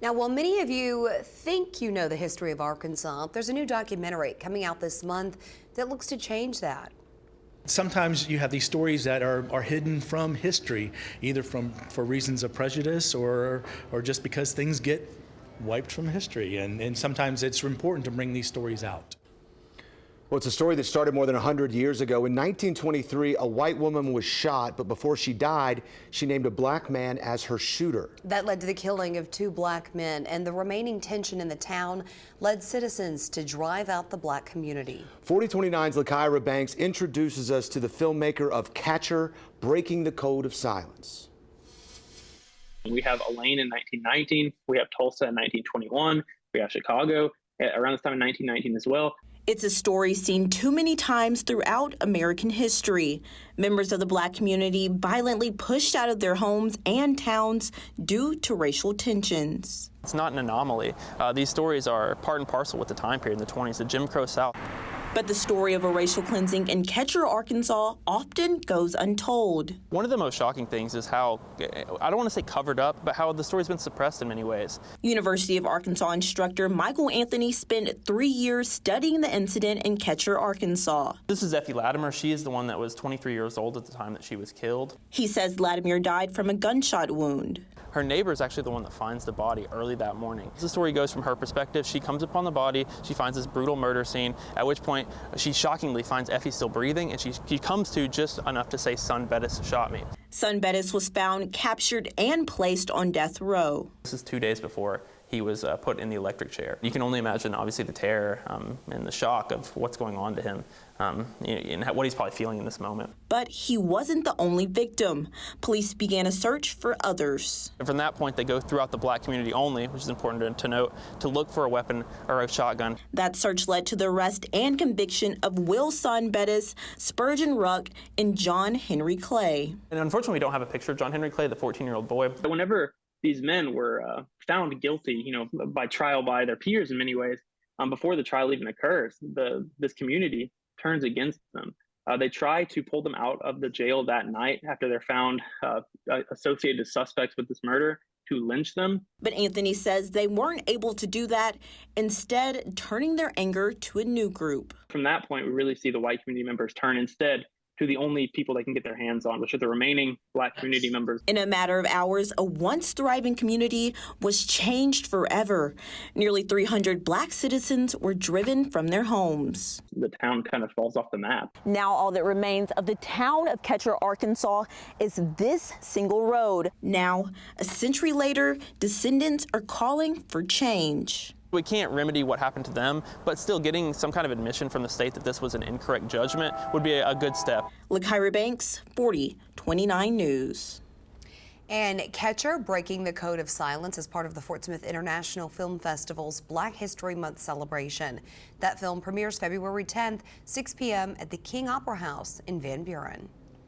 Now, while many of you think you know the history of Arkansas, there's a new documentary coming out this month that looks to change that. Sometimes you have these stories that are hidden from history, either for reasons of prejudice or just because things get wiped from history. And sometimes it's important to bring these stories out. Well, it's a story that started more than 100 years ago. In 1923, a white woman was shot, but before she died, she named a black man as her shooter. That led to the killing of 2 black men, and the remaining tension in the town led citizens to drive out the black community. 4029's Lykyra Banks introduces us to the filmmaker of Catcher, Breaking the Code of Silence. We have Elaine in 1919, we have Tulsa in 1921, we have Chicago around this time in 1919 as well. It's a story seen too many times throughout American history. Members of the black community violently pushed out of their homes and towns due to racial tensions. It's not an anomaly. These stories are part and parcel with the time period in the 20s, the Jim Crow South. But the story of a racial cleansing in Catcher, Arkansas often goes untold. One of the most shocking things is how, I don't want to say covered up, but how the story's been suppressed in many ways. University of Arkansas instructor Michael Anthony spent 3 years studying the incident in Catcher, Arkansas. This is Effie Latimer. She is the one that was 23 years old at the time that she was killed. He says Latimer died from a gunshot wound. Her neighbor is actually the one that finds the body early that morning. The story goes from her perspective. She comes upon the body, she finds this brutal murder scene, at which point she shockingly finds Effie still breathing, and she comes to just enough to say, "Son Bettis shot me." Son Bettis was found, captured, and placed on death row. This is 2 days before he was put in the electric chair. You can only imagine, obviously, the terror and the shock of what's going on to him and what he's probably feeling in this moment. But he wasn't the only victim. Police began a search for others. And from that point, they go throughout the black community only, which is important to note, to look for a weapon or a shotgun. That search led to the arrest and conviction of Will Son Bettis, Spurgeon Ruck, and John Henry Clay. And unfortunately, we don't have a picture of John Henry Clay, the 14-year-old boy. Whenever these men were found guilty, by trial by their peers in many ways, before the trial even occurs, this community turns against them. They try to pull them out of the jail that night after they're found associated as suspects with this murder, to lynch them. But Anthony says they weren't able to do that, instead turning their anger to a new group. From that point, we really see the white community members turn instead to the only people they can get their hands on, which are the remaining black community members. In a matter of hours, a once thriving community was changed forever. Nearly 300 black citizens were driven from their homes. The town kind of falls off the map. Now all that remains of the town of Catcher, Arkansas is this single road. Now, a century later, descendants are calling for change. We can't remedy what happened to them, but still getting some kind of admission from the state that this was an incorrect judgment would be a good step. Lykyra Banks, 4029 News. And Catcher, Breaking the Code of Silence is part of the Fort Smith International Film Festival's Black History Month celebration. That film premieres February 10th, 6 p.m. at the King Opera House in Van Buren.